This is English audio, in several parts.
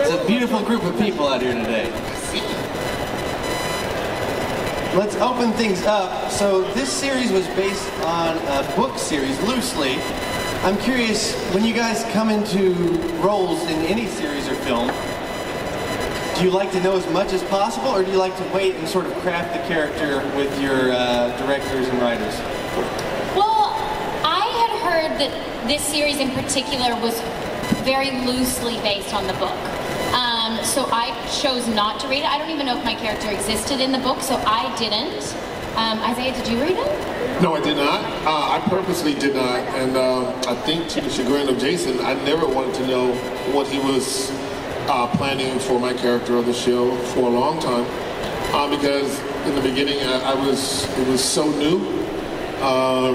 It's a beautiful group of people out here today. Let's open things up. So this series was based on a book series, loosely. I'm curious, when you guys come into roles in any series or film, do you like to know as much as possible, or do you like to wait and sort of craft the character with your directors and writers? Well, I had heard that this series in particular was very loosely based on the book. So I chose not to read it. I don't even know if my character existed in the book, so I didn't. Isaiah, did you read it? No, I did not. I purposely did not, and I think to the chagrin of Jason, I never wanted to know what he was planning for my character of the show for a long time, because in the beginning it was so new,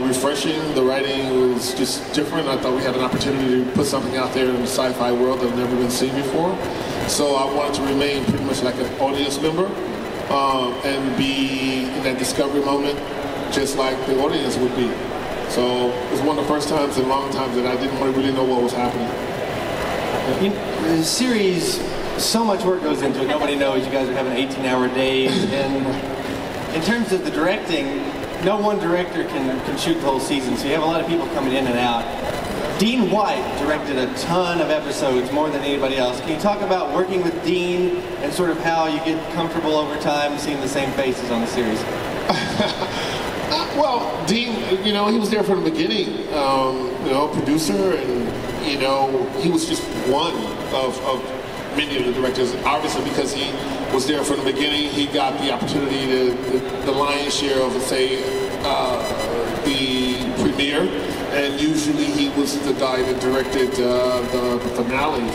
refreshing. The writing was just different. I thought we had an opportunity to put something out there in the sci-fi world that had never been seen before. So I wanted to remain pretty much like an audience member and be in that discovery moment just like the audience would be. So it was one of the first times in a long time that I didn't really know what was happening. The series, so much work goes into it. Nobody knows you guys are having 18-hour days. And in terms of the directing, no one director can shoot the whole season, so you have a lot of people coming in and out. Dean White directed a ton of episodes, more than anybody else. Can you talk about working with Dean and sort of how you get comfortable over time seeing the same faces on the series? Well, Dean, he was there from the beginning, producer, and, he was just one of many of the directors. Obviously, because he was there from the beginning, he got the opportunity the lion's share of, say, the premiere, and usually he was the guy that directed the finales.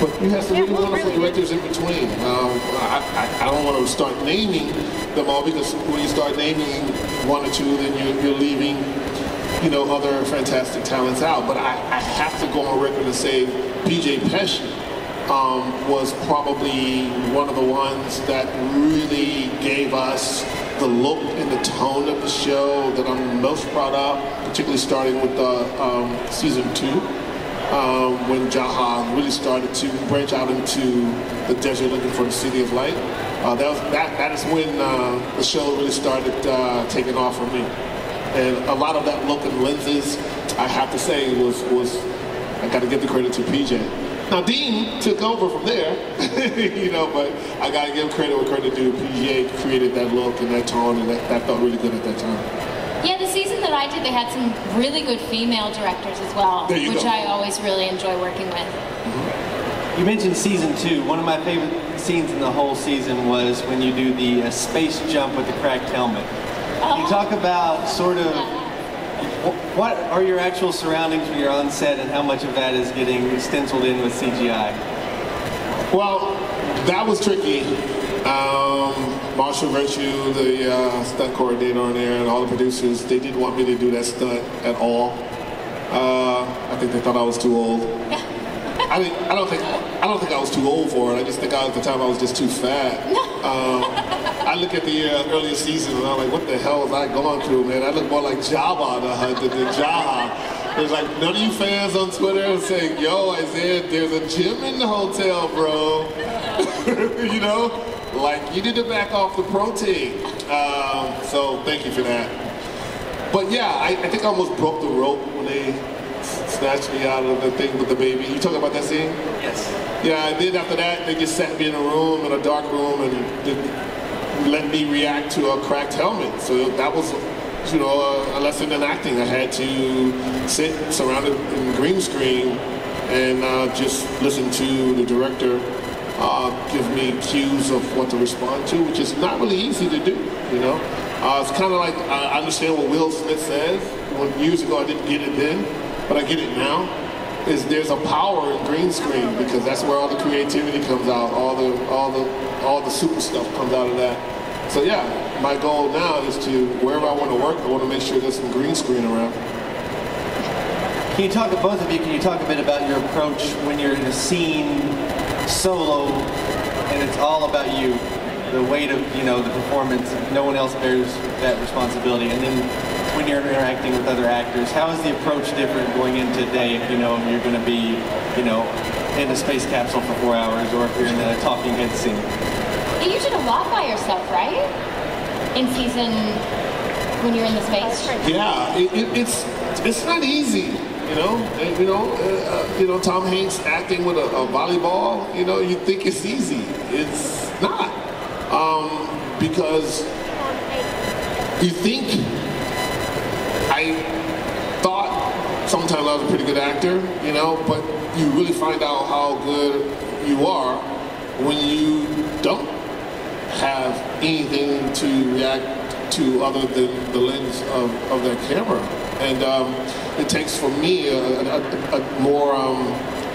But you have some really wonderful directors in between. I don't want to start naming them all, because when you start naming one or two, then you're leaving, other fantastic talents out. But I have to go on record and say PJ Pesci was probably one of the ones that really gave us the look and the tone of the show that I'm most proud of, particularly starting with season 2. When Jaha really started to branch out into the desert looking for the city of light. That is when the show really started taking off for me. And a lot of that look and lenses, I have to say, was I got to give the credit to PJ. Now Dean took over from there, but I got to give credit where credit due. PJ created that look and that tone, and that felt really good at that time. Yeah, the season that I did, they had some really good female directors as well, which I always really enjoy working with. Mm-hmm. You mentioned season 2. One of my favorite scenes in the whole season was when you do the space jump with the cracked helmet. Can you talk about sort of what are your actual surroundings when you're on set, and how much of that is getting stenciled in with CGI? Well, that was tricky. Marshall Virtue, the stunt coordinator on there, and all the producers, they didn't want me to do that stunt at all. I think they thought I was too old. I don't think I was too old for it. I just think at the time I was just too fat. I look at the earlier season and I'm like, what the hell was I going through, man? I look more like Jabba than Jaha. There's like none of you fans on Twitter saying, yo, Isaiah, there's a gym in the hotel, bro. Like you need to back off the protein. So thank you for that. But yeah, I think I almost broke the rope when they snatched me out of the thing with the baby. You talking about that scene? Yes. Yeah, and then after that, they just sat me in a dark room, and let me react to a cracked helmet. So that was, a lesson in acting. I had to sit surrounded in green screen and just listen to the director give me cues of what to respond to, which is not really easy to do, It's kind of like, I understand what Will Smith says. Years ago, I didn't get it then, but I get it now. There's a power in green screen, because that's where all the creativity comes out, all the super stuff comes out of that. So yeah, my goal now is to, wherever I want to work, I want to make sure there's some green screen around. Can you talk, both of you, can you talk a bit about your approach when you're in a scene solo and it's all about you? The weight of, the performance, no one else bears that responsibility. And then when you're interacting with other actors, how is the approach different going into a day if you know you're going to be, in a space capsule for 4 hours, or if you're in a talking head scene. You did a lot by yourself, right? In season, when you're in the space. Yeah, it's not easy. Tom Hanks acting with a volleyball. You think it's easy. It's not, because you think. I thought sometimes I was a pretty good actor, but you really find out how good you are when you don't have anything to react to other than the lens of that camera. And it takes, for me, a more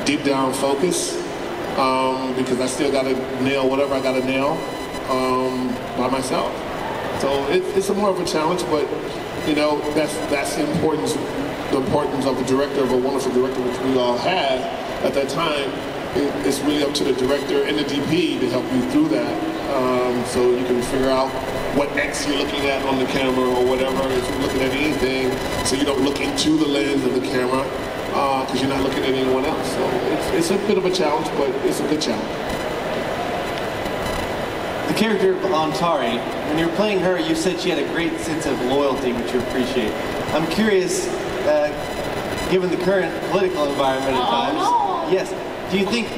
deep down focus, because I still got to nail whatever I got to nail by myself. So it's more of a challenge, but that's the importance of the director, of a wonderful director, which we all had at that time. It's really up to the director and the DP to help you through that, so you can figure out what X you're looking at on the camera or whatever, if you're looking at anything, so you don't look into the lens of the camera, because you're not looking at anyone else. So it's a bit of a challenge, but it's a good challenge. The character of Ontari, when you're playing her, you said she had a great sense of loyalty, which you appreciate. I'm curious, given the current political environment at times, yes, do you think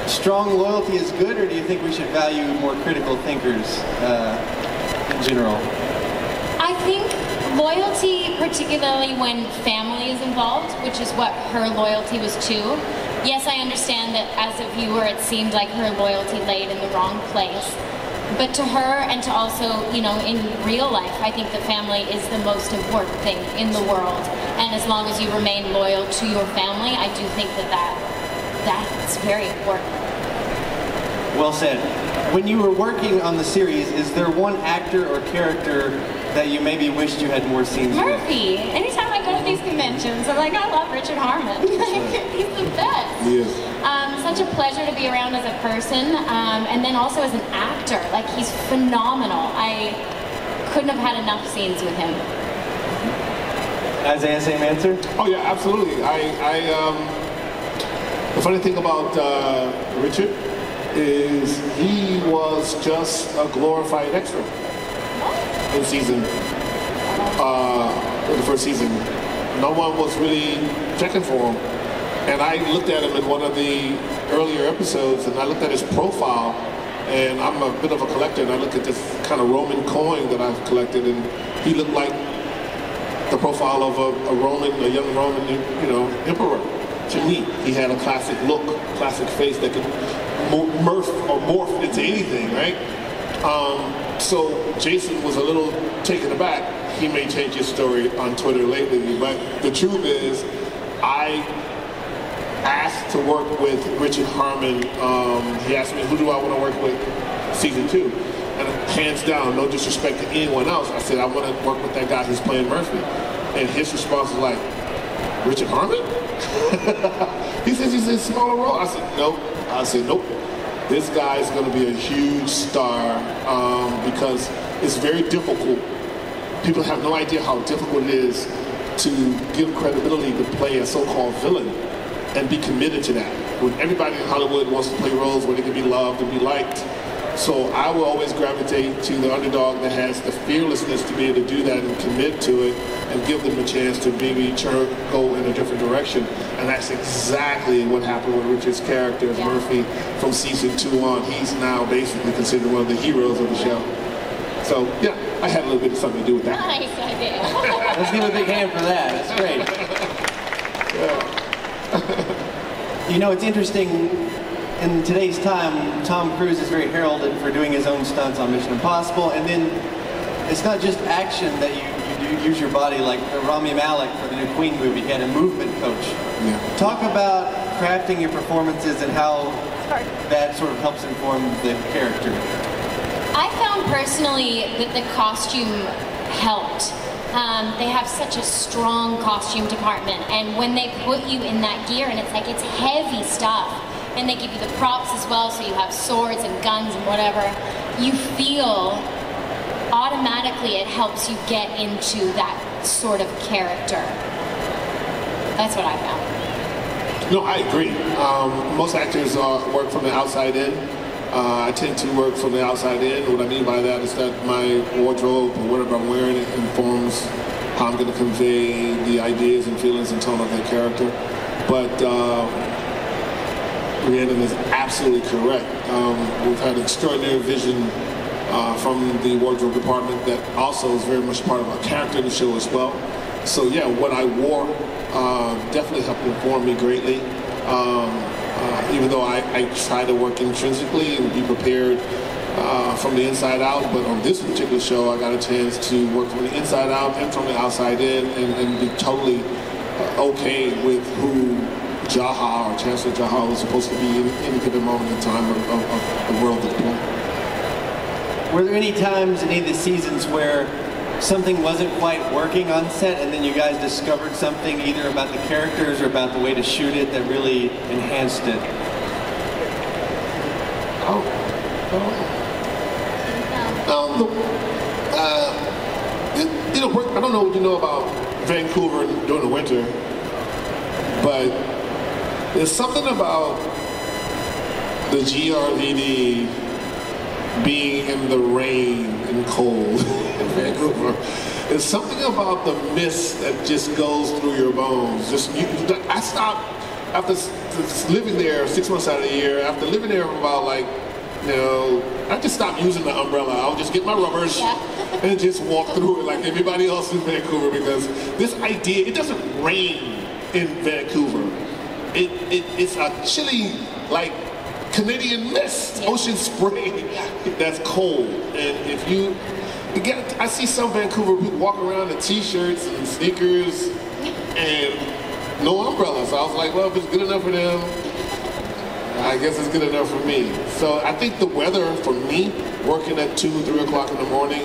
strong loyalty is good, or do you think we should value more critical thinkers in general? I think loyalty, particularly when family is involved, which is what her loyalty was to. Yes, I understand that as a viewer it seemed like her loyalty laid in the wrong place. But to her, and to also, in real life, I think the family is the most important thing in the world. And as long as you remain loyal to your family, I do think that's very important. Well said. When you were working on the series, is there one actor or character that you maybe wished you had more scenes with? Murphy. Anytime I go to these conventions, I'm like, I love Richard Harmon. He's the best. Yes. Such a pleasure to be around as a person, and then also as an actor. Like, he's phenomenal. I couldn't have had enough scenes with him. Isaiah, same answer? Oh yeah, absolutely. The funny thing about Richard is he was just a glorified extra in the first season. No one was really checking for him. And I looked at him in one of the earlier episodes, and I looked at his profile, and I'm a bit of a collector, and I looked at this kind of Roman coin that I've collected, and he looked like the profile of a young Roman, emperor. To me, he had a classic look, classic face that could morph into anything, right? So Jason was a little taken aback. He may change his story on Twitter lately, but the truth is, I asked to work with Richard Harmon. He asked me, who do I want to work with season 2? And hands down, no disrespect to anyone else, I said, I want to work with that guy who's playing Murphy. And his response was like, Richard Harmon? He says he's in a smaller role. I said, nope. I said, nope. This guy is going to be a huge star, because it's very difficult. People have no idea how difficult it is to give credibility to play a so-called villain and be committed to that. When everybody in Hollywood wants to play roles where they can be loved and be liked. So I will always gravitate to the underdog that has the fearlessness to be able to do that and commit to it and give them a chance to maybe go in a different direction. And that's exactly what happened with Richard's character as Murphy from season 2 on. He's now basically considered one of the heroes of the show. So yeah, I had a little bit of something to do with that. Nice idea. Let's give a big hand for that. That's great. Yeah. It's interesting. In today's time, Tom Cruise is very heralded for doing his own stunts on Mission Impossible, and then it's not just action that you use your body, like Rami Malek for the new Queen movie. He had a movement coach. Yeah. Talk about crafting your performances and how that sort of helps inform the character. I found personally that the costume helped. They have such a strong costume department, and when they put you in that gear, and it's heavy stuff, and they give you the props as well, so you have swords and guns and whatever, you feel automatically it helps you get into that sort of character. That's what I found. No, I agree. Most actors work from the outside in. I tend to work from the outside in. What I mean by that is that my wardrobe or whatever I'm wearing informs how I'm going to convey the ideas and feelings and tone of that character. But Rhiannon is absolutely correct. We've had extraordinary vision from the wardrobe department that also is very much part of our character in the show as well. So yeah, what I wore definitely helped inform me greatly. Even though I try to work intrinsically and be prepared from the inside out, but on this particular show I got a chance to work from the inside out and from the outside in and be totally okay with who Jaha or Chancellor Jaha was supposed to be in any given moment in time of the world of the play. Were there any times in any of the seasons where something wasn't quite working on set and then you guys discovered something either about the characters or about the way to shoot it that really enhanced it? I don't know what you know about Vancouver during the winter, but there's something about the GRVD being in the rain and cold in Vancouver. There's something about the mist that just goes through your bones. I stopped after living there 6 months out of the year. After living there for about I just stopped using the umbrella. I would just get my rubbers and just walk through it like everybody else in Vancouver, because this idea, it doesn't rain in Vancouver. It's a chilly, like, Canadian mist, ocean spray that's cold. And if you get, I see some Vancouver people walk around in t-shirts and sneakers and no umbrellas. So I was like, well, if it's good enough for them, I guess it's good enough for me. So I think the weather for me, working at 2, 3 o'clock in the morning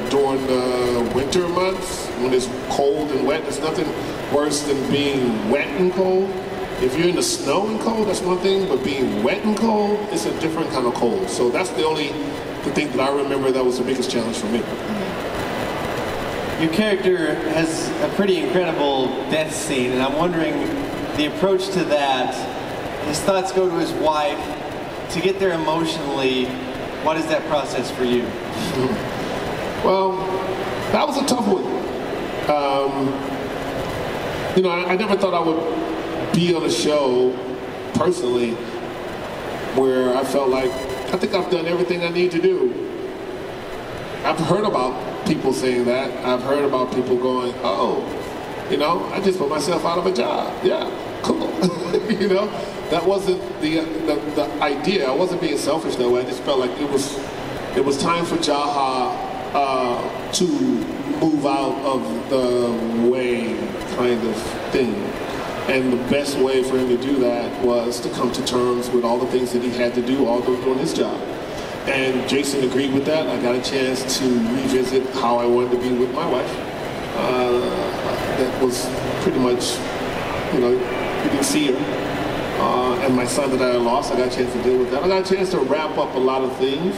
during the winter months when it's cold and wet, there's nothing worse than being wet and cold. If you're in the snow and cold, that's one thing, but being wet and cold, it's a different kind of cold. So that's the thing that I remember that was the biggest challenge for me. Your character has a pretty incredible death scene, and I'm wondering the approach to that. His thoughts go to his wife. To get there emotionally, what is that process for you? Well, that was a tough one. I never thought I would be on a show, personally, where I felt like, I think I've done everything I need to do. I've heard about people saying that. I've heard about people going, oh, I just put myself out of a job. Yeah, cool. That wasn't the idea. I wasn't being selfish that way. I just felt like it was time for Jaha to move out of the way kind of thing. And the best way for him to do that was to come to terms with all the things that he had to do all doing his job. And Jason agreed with that. I got a chance to revisit how I wanted to be with my wife. That was pretty much, you didn't see her. And my son that I lost, I got a chance to deal with that. I got a chance to wrap up a lot of things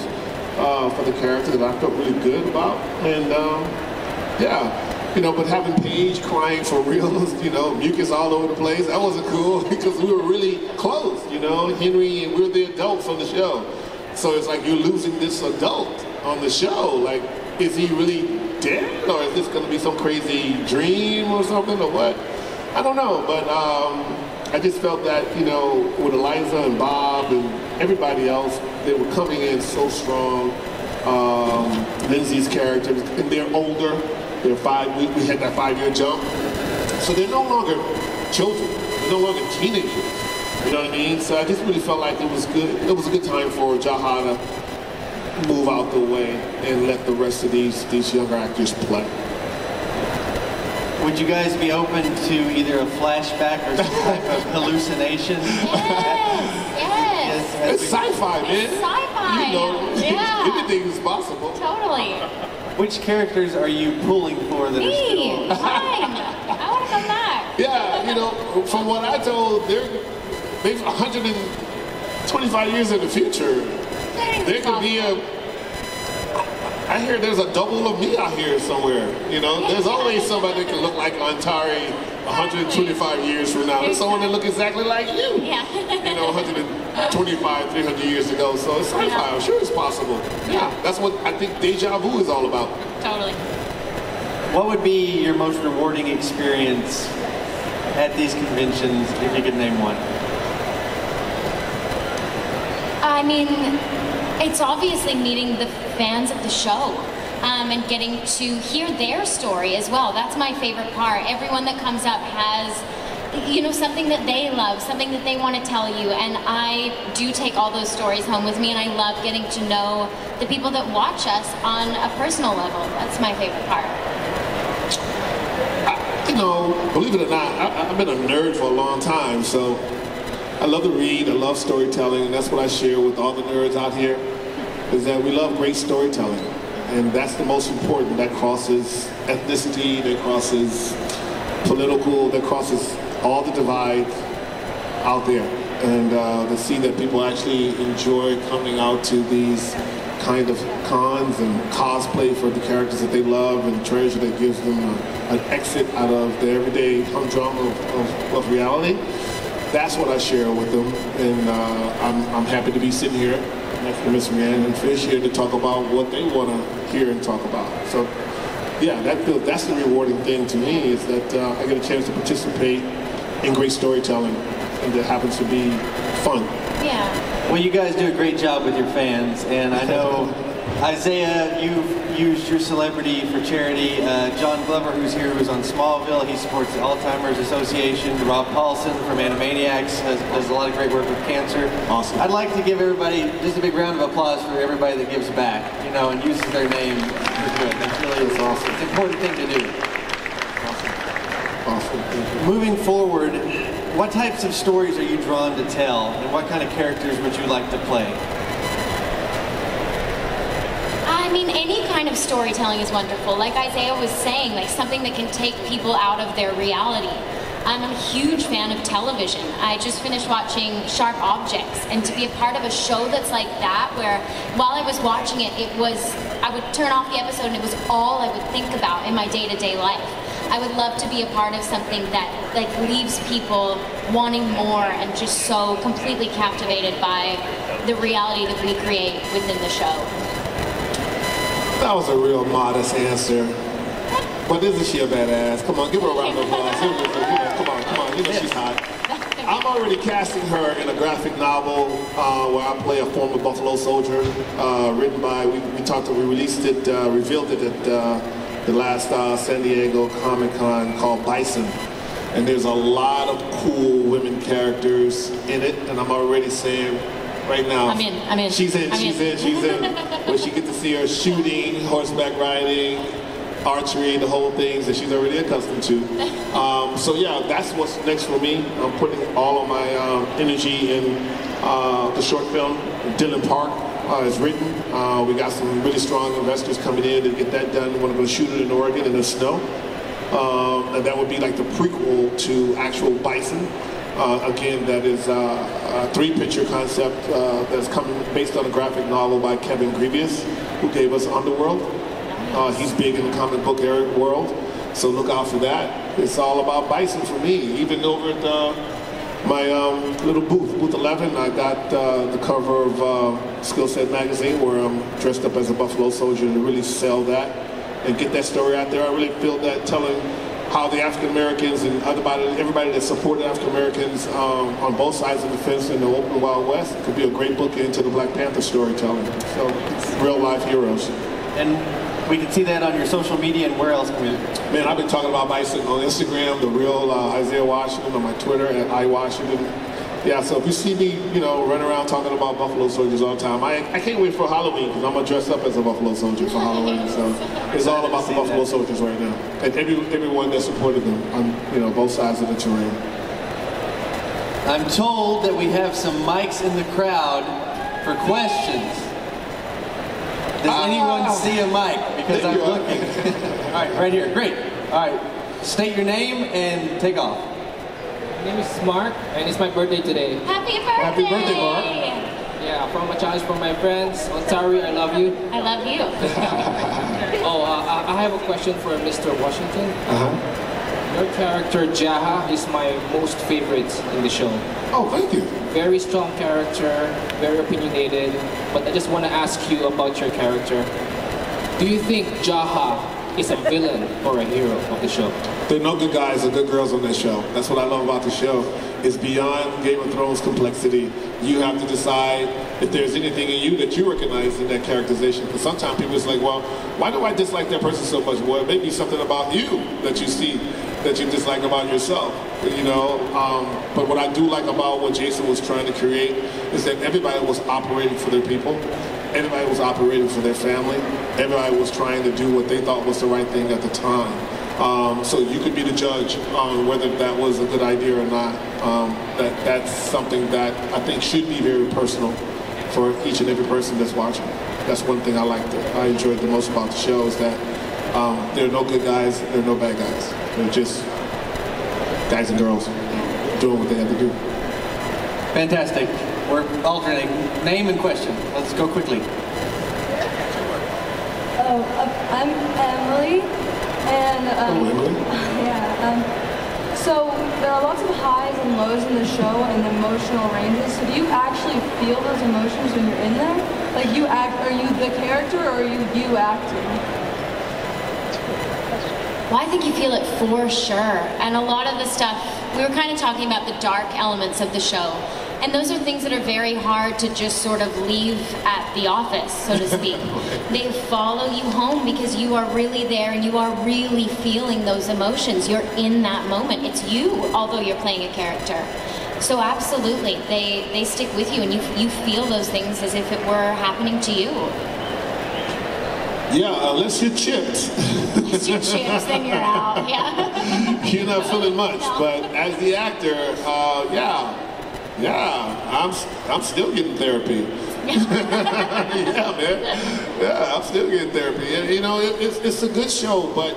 for the character that I felt really good about. And but having Paige crying for real, mucus all over the place, that wasn't cool because we were really close, Henry and we're the adults on the show. So it's like you're losing this adult on the show. Like, is he really dead? Or is this going to be some crazy dream or something or what? I don't know, but I just felt that, with Eliza and Bob and everybody else, they were coming in so strong. Lindsay's characters, and they're older. They're we had that 5-year jump. So they're no longer children. They're no longer teenagers. You know what I mean? So I just really felt like it was good. It was a good time for Jaha to move out the way and let the rest of these younger actors play. Would you guys be open to either a flashback or some type of hallucination? Yes. It's sci-fi, man. It's sci-fi. Anything is possible. Totally. Which characters are you pulling for that are still? Fine. I want to come back. Yeah, from what I told, they're 125 years in the future. There could be I I hear there's a double of me out here somewhere. You know, there's always somebody that can look like Ontari 125 years from now. There's someone that look exactly like you. Yeah. You know, 125, 300 years ago. So it's like, I'm sure it's possible. Yeah, that's what I think deja vu is all about. Totally. What would be your most rewarding experience at these conventions, if you could name one? I mean, it's obviously meeting the fans of the show and getting to hear their story as well. That's my favorite part. Everyone that comes up has, you know, something that they love, something that they want to tell you, and I do take all those stories home with me, and I love getting to know the people that watch us on a personal level. That's my favorite part. You know, believe it or not, I've been a nerd for a long time, so I love to read, I love storytelling, and that's what I share with all the nerds out here, is that we love great storytelling. And that's the most important. That crosses ethnicity, that crosses political, that crosses all the divides out there. And to see that people actually enjoy coming out to these kind of cons and cosplay for the characters that they love and treasure, that gives them an exit out of the everyday humdrum of reality. That's what I share with them, and I'm happy to be sitting here next to Miss Rhiannon and Fish here to talk about what they want to hear and talk about. So, yeah, that's the rewarding thing to me, is that I get a chance to participate in great storytelling, and it happens to be fun. Yeah. Well, you guys do a great job with your fans, and I know, Isaiah, you've used your celebrity for charity. John Glover, who's here, who's on Smallville, he supports the Alzheimer's Association. Rob Paulson from Animaniacs does a lot of great work with cancer. Awesome. I'd like to give everybody just a big round of applause for everybody that gives back, you know, and uses their name for good. That's really awesome. It's an important thing to do. Awesome. Moving forward, what types of stories are you drawn to tell, and what kind of characters would you like to play? I mean, any kind of storytelling is wonderful. Like Isaiah was saying, like something that can take people out of their reality. I'm a huge fan of television. I just finished watching Sharp Objects, and to be a part of a show that's like that, where while I was watching it, I would turn off the episode and it was all I would think about in my day-to-day life. I would love to be a part of something that like leaves people wanting more and just so completely captivated by the reality that we create within the show. That was a real modest answer. But isn't she a badass? Come on, give her a round of applause. Come on, you know she's hot. I'm already casting her in a graphic novel where I play a former Buffalo soldier, written by, we released it, revealed it at the last San Diego Comic-Con, called Bison. And there's a lot of cool women characters in it, and I'm already saying, right now, I'm in. She's in. Where she gets to see her shooting, horseback riding, archery, the whole things that she's already accustomed to. So yeah, that's what's next for me. I'm putting all of my energy in the short film. Dylan Park is written. We got some really strong investors coming in to get that done. We're going to shoot it in Oregon in the snow. And that would be like the prequel to actual Bison. Again, that is a three-picture concept that's coming based on a graphic novel by Kevin Grevious, who gave us Underworld. He's big in the comic book world, so look out for that. It's all about Bison for me. Even over at my little booth 11, I got the cover of Skill Set magazine, where I'm dressed up as a Buffalo soldier to really sell that and get that story out there. I really feel that telling how the African Americans and everybody that supported African Americans on both sides of the fence in the open Wild West could be a great book into the Black Panther storytelling. So it's real life heroes. And we can see that on your social media, and where else can we? Man, I've been talking about Bison on Instagram, the real Isaiah Washington, on my Twitter at iWashington. Yeah, so if you see me, you know, running around talking about Buffalo soldiers all the time, I can't wait for Halloween, because I'm going to dress up as a Buffalo soldier for Halloween. So it's all about the Buffalo soldiers right now. And everyone that supported them on, you know, both sides of the terrain. I'm told that we have some mics in the crowd for questions. Does anyone see a mic? Because I'm looking. All right, right here. Great. All right. State your name and take off. My name is Mark, and it's my birthday today. Happy birthday! Happy birthday, Mark. Yeah, from a challenge from my friends. Ontari, I love you. I love you. I have a question for Mr. Washington. Your character Jaha is my most favorite in the show. Oh, thank you. Very strong character, very opinionated. But I just want to ask you about your character. Do you think Jaha is a villain or a hero of the show? There are no good guys or good girls on that show. That's what I love about the show. It's beyond Game of Thrones complexity. You have to decide if there's anything in you that you recognize in that characterization. Because sometimes people is like, well, why do I dislike that person so much? Well, it may be something about you that you see that you dislike about yourself, you know. But what I do like about what Jason was trying to create is that everybody was operating for their people. Everybody was operating for their family. Everybody was trying to do what they thought was the right thing at the time. So you could be the judge on whether that was a good idea or not. That's something that I think should be very personal for each and every person that's watching. That's one thing I enjoyed the most about the show is that there are no good guys, there are no bad guys. They're just guys and girls doing what they have to do. Fantastic. We're alternating. Name and question. Let's go quickly. I'm Emily, and Emily? so there are lots of highs and lows in the show and emotional ranges. So do you actually feel those emotions when you're in there? Like are you the character or are you acting? Well, I think you feel it for sure. And a lot of the stuff, we were kind of talking about the dark elements of the show. And those are things that are very hard to just sort of leave at the office, so to speak. They follow you home because you are really there and you are really feeling those emotions. You're in that moment. It's you, although you're playing a character. So absolutely, they stick with you and you feel those things as if it were happening to you. Yeah, unless you're chipped. Once you chips, then you're out, yeah. You're not feeling much, No. but as the actor, I'm still getting therapy. Yeah, man. Yeah, I'm still getting therapy. And, you know, it's a good show, but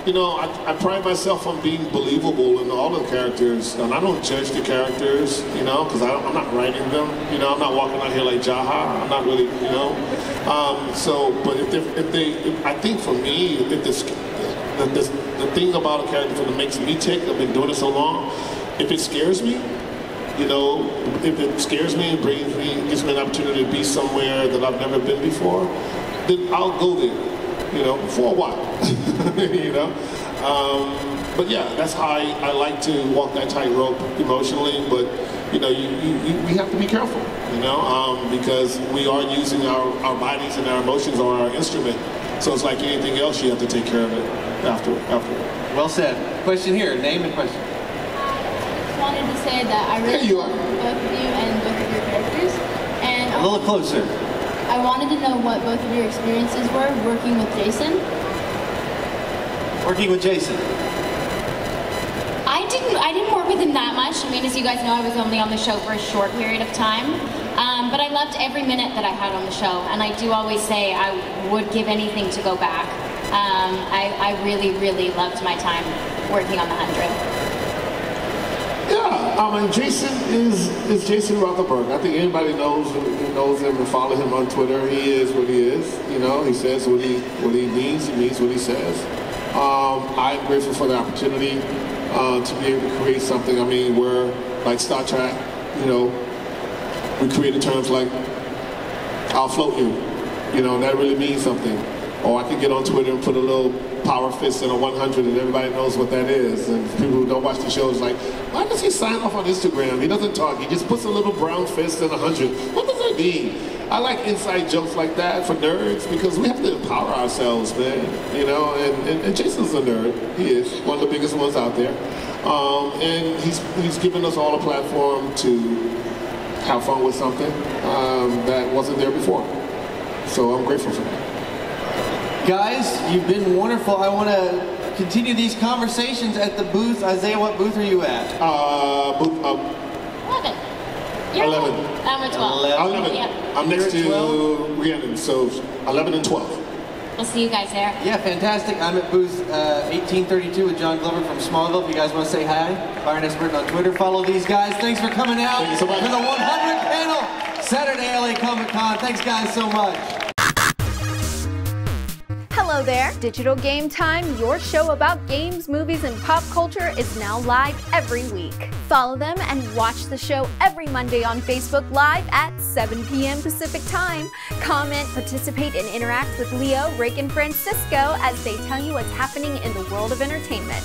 you know, I pride myself on being believable in all the characters, and I don't judge the characters, you know, because I'm not writing them. You know, I'm not walking out here like Jaha. I'm not really, you know. But I think for me, the thing about a character that makes me tick, I've been doing it so long, if it scares me, you know, if it scares me and gives me an opportunity to be somewhere that I've never been before, then I'll go there. You know, for a while, you know. But yeah, that's how I like to walk that tightrope emotionally. But you know, we have to be careful, you know, because we are using our bodies and our emotions on our instrument. So it's like anything else, you have to take care of it after. Well said. Question here. Name and question. I just wanted to say that I really There you are. love both of you and both of your characters. And A little closer. I wanted to know what both of your experiences were working with Jason. Working with Jason. I didn't work with him that much. I mean, as you guys know, I was only on the show for a short period of time. But I loved every minute that I had on the show. And I do always say I would give anything to go back. I really, really loved my time working on The 100. Yeah, I mean, Jason is Jason Rutherford. I think anybody knows him and follow him on Twitter. He is what he is. You know, he says what he means. He means what he says. I'm grateful for the opportunity to be able to create something. I mean, where like Star Trek, you know, we created terms like "I'll float you." You know, and that really means something. Or I could get on Twitter and put a little power fist in a 100 and everybody knows what that is. And people who don't watch the show is like, why does he sign off on Instagram? He doesn't talk. He just puts a little brown fist in a 100. What does that mean? I like inside jokes like that for nerds because we have to empower ourselves, man. You know, and Jason's a nerd. He is one of the biggest ones out there. And he's given us all a platform to have fun with something that wasn't there before. So I'm grateful for that. Guys, you've been wonderful. I want to continue these conversations at the booth. Isaiah, what booth are you at? Booth 11. You're 11. I'm at 12. 11. Yeah. I'm next You're at to Rhiannon, so 11 and 12. We'll see you guys there. Yeah, fantastic. I'm at booth 1832 with John Glover from Smallville. If you guys want to say hi, Byron Expert on Twitter. Follow these guys. Thanks for coming out Thank you so much. to the 100 panel. Saturday LA Comic Con. Thanks guys so much. Hello there. Digital Game Time, your show about games, movies, and pop culture is now live every week. Follow them and watch the show every Monday on Facebook Live at 7 p.m. Pacific Time. Comment, participate, and interact with Leo, Rick, and Francisco as they tell you what's happening in the world of entertainment.